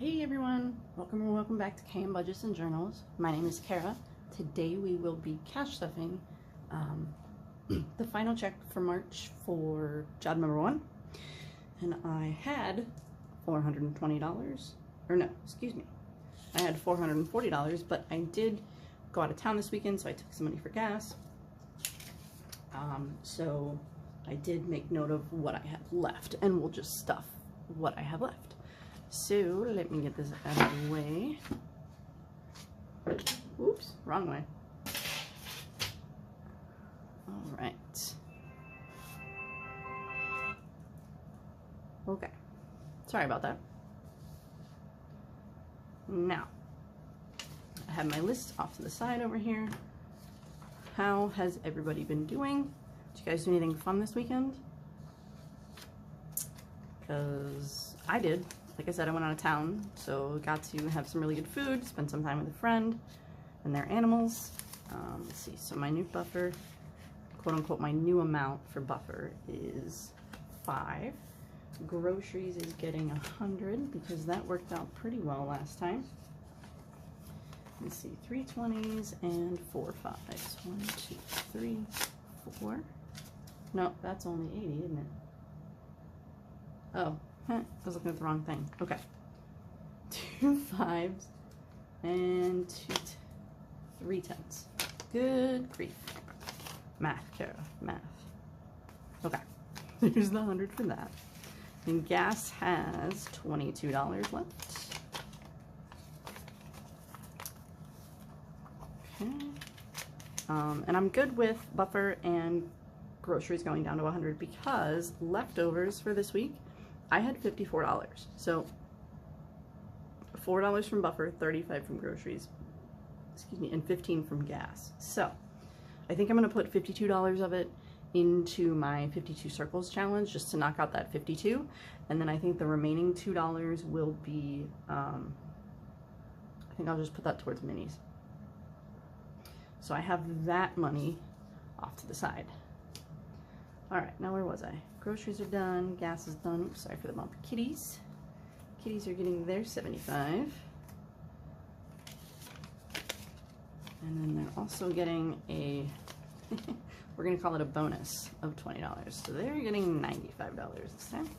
Hey everyone, welcome back to KM Budgets and Journals. My name is Kara. Today we will be cash stuffing the final check for March for job number 1. And I had $420, or no, excuse me. I had $440, but I did go out of town this weekend, so I took some money for gas. So I did make note of what I have left, and we'll just stuff what I have left. So let me get this out of the way. Oops, wrong way. All right. Okay. Sorry about that. Now, I have my list off to the side over here. How has everybody been doing? Did you guys do anything fun this weekend? Because I did. Like I said, I went out of town, so got to have some really good food, spend some time with a friend and their animals. Let's see, so my new buffer, quote unquote, my new amount for buffer is 5. Groceries is getting 100 because that worked out pretty well last time. Let's see, 3 20s and 4 5s. 1, 2, 3, 4. No, that's only 80, isn't it? Oh. I was looking at the wrong thing. Okay. 2 5s and 3 10s. Good grief. Math, Kara. Math. Okay. There's the 100 for that. And gas has $22 left. Okay. And I'm good with buffer and groceries going down to 100 because leftovers for this week, I had $54, so $4 from buffer, 35 from groceries, excuse me, and 15 from gas. So I think I'm going to put $52 of it into my 52 circles challenge just to knock out that 52, and then I think the remaining $2 will be, I think I'll just put that towards minis. So I have that money off to the side. All right, now where was I? Groceries are done, gas is done. Oops, sorry for the bump. Kitties. Kitties are getting their 75. And then they're also getting a, we're gonna call it a bonus of $20. So they're getting $95 this time.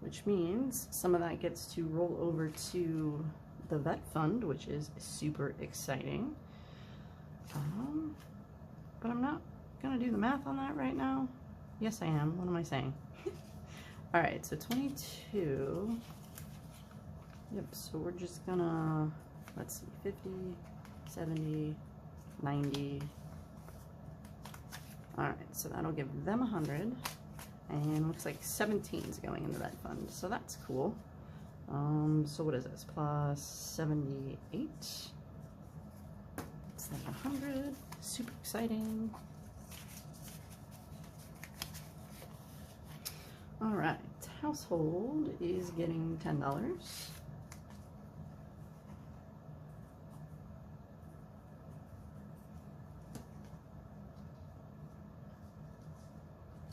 Which means some of that gets to roll over to the vet fund, which is super exciting. But I'm not gonna do the math on that right now. Yes, I am. What am I saying? All right, so 22. Yep, so we're just gonna, let's see, 50, 70, 90. All right, so that'll give them 100. And looks like 17 is going into that fund, so that's cool. So what is this? Plus 78. It's like 100. Super exciting. All right, household is getting $10.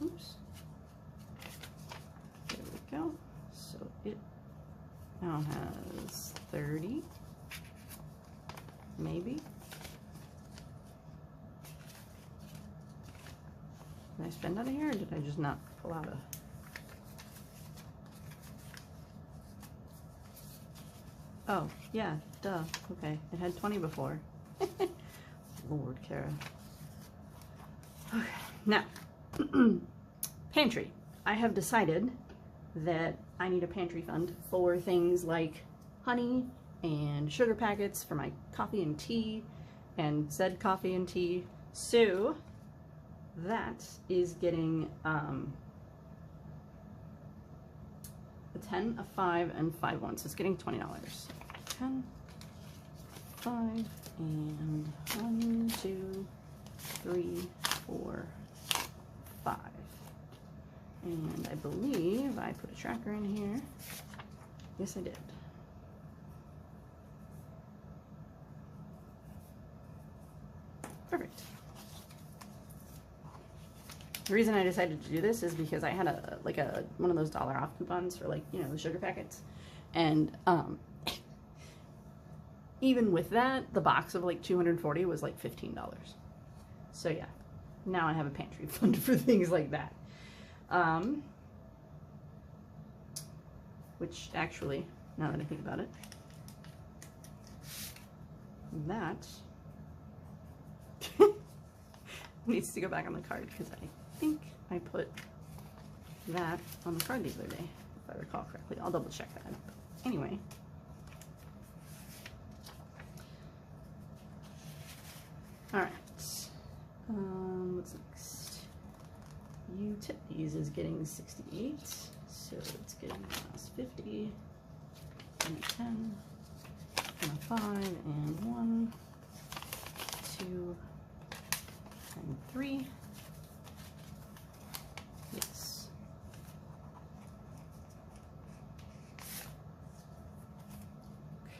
Oops. There we go. So it now has 30, maybe. Did I spend out of here, or did I just not pull out a... Oh, yeah, duh. Okay, it had 20 before. Lord, Kara. Okay, now, pantry. I have decided that I need a pantry fund for things like honey and sugar packets for my coffee and tea, and said coffee and tea. So, that is getting a 10, a 5, and 5 1, so it's getting $20. 10, 5, and 1, 2, 3, 4, 5. And I believe I put a tracker in here. Yes, I did. Perfect. The reason I decided to do this is because I had one of those dollar off coupons for, like, you know, the sugar packets. And even with that, the box of like 240 was like $15. So yeah, now I have a pantry fund for things like that. Which actually, now that I think about it, that needs to go back on the card, because I think I put that on the card the other day, if I recall correctly. I'll double check that. But anyway. All right. What's next? Utilities is getting 68, so it's getting us 50, and a 10, and a 5, and 1, 2, and 3. Yes.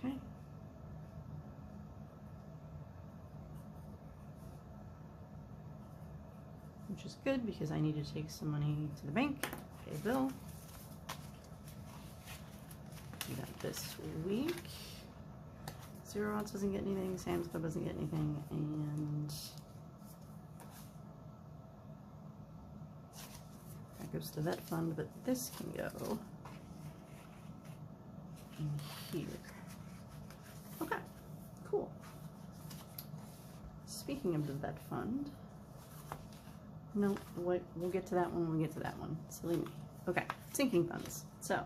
Okay. Which is good, because I need to take some money to the bank, pay a bill. Do that this week. Zero Odds doesn't get anything, Sam's Club doesn't get anything, and that goes to vet fund, but this can go in here. Okay, cool. Speaking of the vet fund, no, wait, we'll get to that one when we get to that one. Silly me. Okay, sinking funds. So,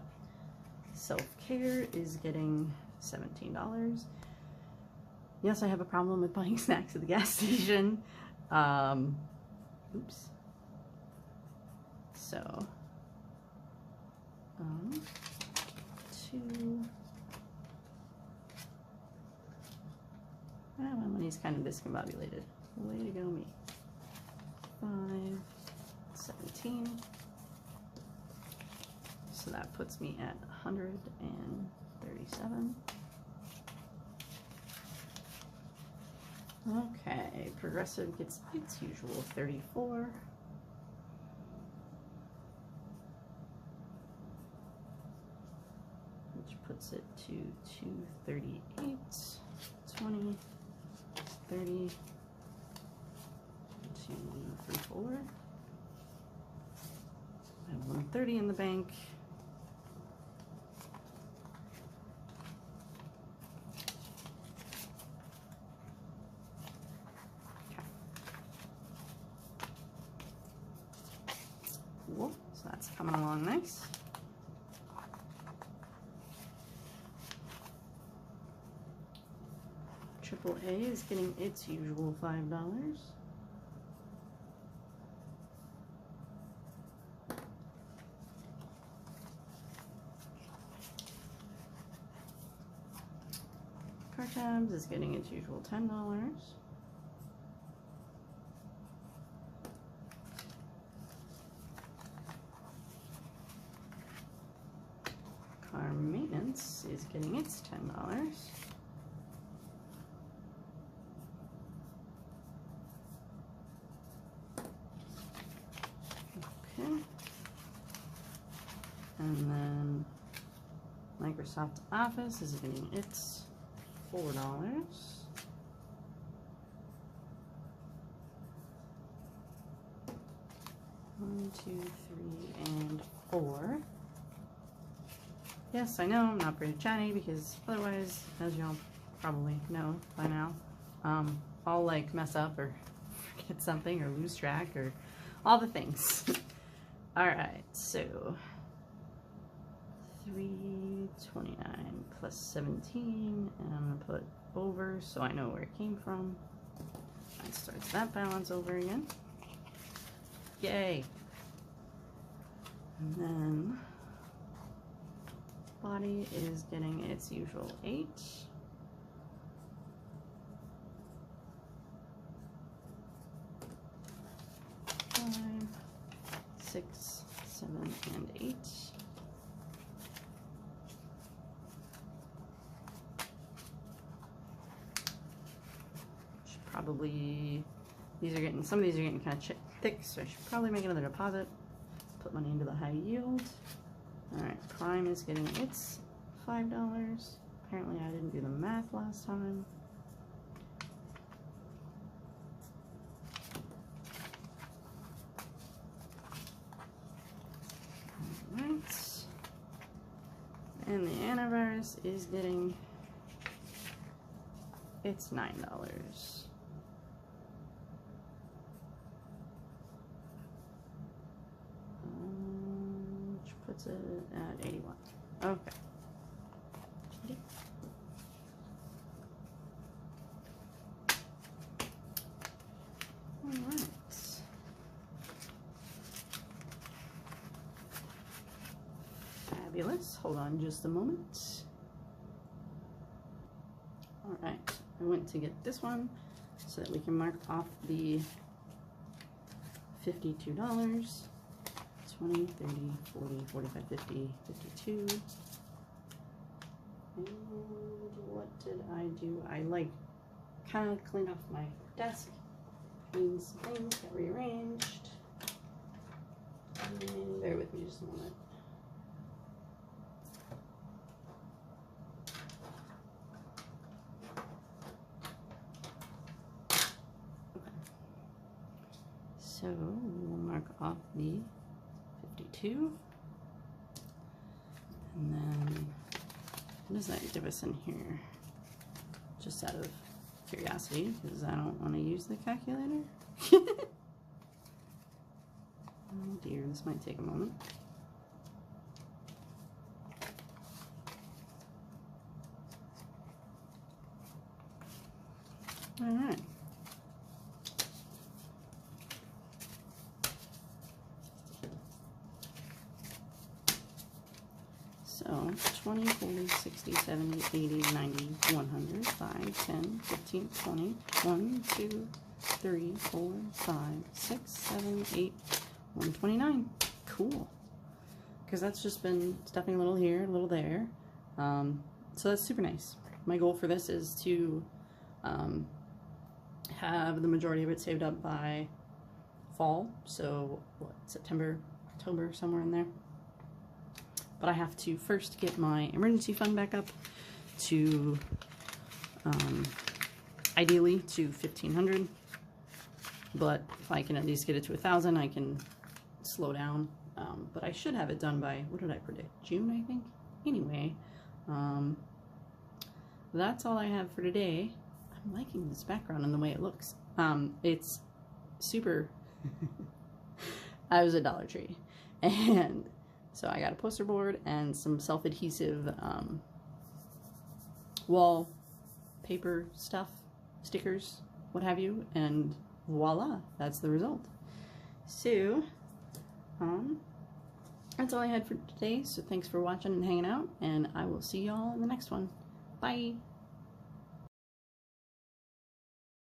self-care is getting $17. Yes, I have a problem with buying snacks at the gas station. Oops. So, 2. My money's kind of discombobulated. Way to go, me. 5, 17. So that puts me at 137. Okay, Progressive gets its usual 34. Which puts it to 238, 20, 30, 2, 3, 4. I have 130 in the bank. Cool. So that's coming along nice. AAA is getting its usual $5. Car Tabs is getting its usual $10. Car Maintenance is getting its $10. Okay. And then Microsoft Office is getting its $4. 1, 2, 3, and 4. Yes, I know I'm not very chatty, because otherwise, as y'all probably know by now, I'll like mess up or forget something or lose track or all the things. All right, so 329 plus 17, and I'm gonna put over so I know where it came from. That starts that balance over again. Yay. And then body is getting its usual 8. Five, 6, 7, and 8. Should probably, these are getting, some of these are getting kind of thick, so I should probably make another deposit. Put money into the high yield. Alright, Prime is getting its $5. Apparently I didn't do the math last time. Alright. And the antivirus is getting its $9. Which puts it at 81. Okay. Alright. Fabulous. Hold on just a moment. Alright. I went to get this one so that we can mark off the $52. 20, 30, 40, 45, 50, 52. And what did I do? I like kind of cleaned off my desk. Means things got rearranged. And bear with me just a moment. Okay. So we will mark off the 52. And then what does that give us in here? Just out of curiosity, because I don't want to use the calculator. Oh dear, this might take a moment. All right. So 20, 40, 60, 70, 80, 90, 100, 5, 10, 15, 20, 1, 2, 3, 4, 5, 6, 7, 8, 129. Cool. Because that's just been stuffing a little here, a little there. So that's super nice. My goal for this is to have the majority of it saved up by fall. So what, September, October, somewhere in there. But I have to first get my emergency fund back up to, ideally to 1,500. But if I can at least get it to 1,000, I can slow down. But I should have it done by, what did I predict? June, I think? Anyway, that's all I have for today. I'm liking this background and the way it looks. It's super, I was at Dollar Tree, and so I got a poster board and some self-adhesive wall paper stuff, stickers, what have you, and voila, that's the result. So, that's all I had for today, so thanks for watching and hanging out, and I will see y'all in the next one. Bye!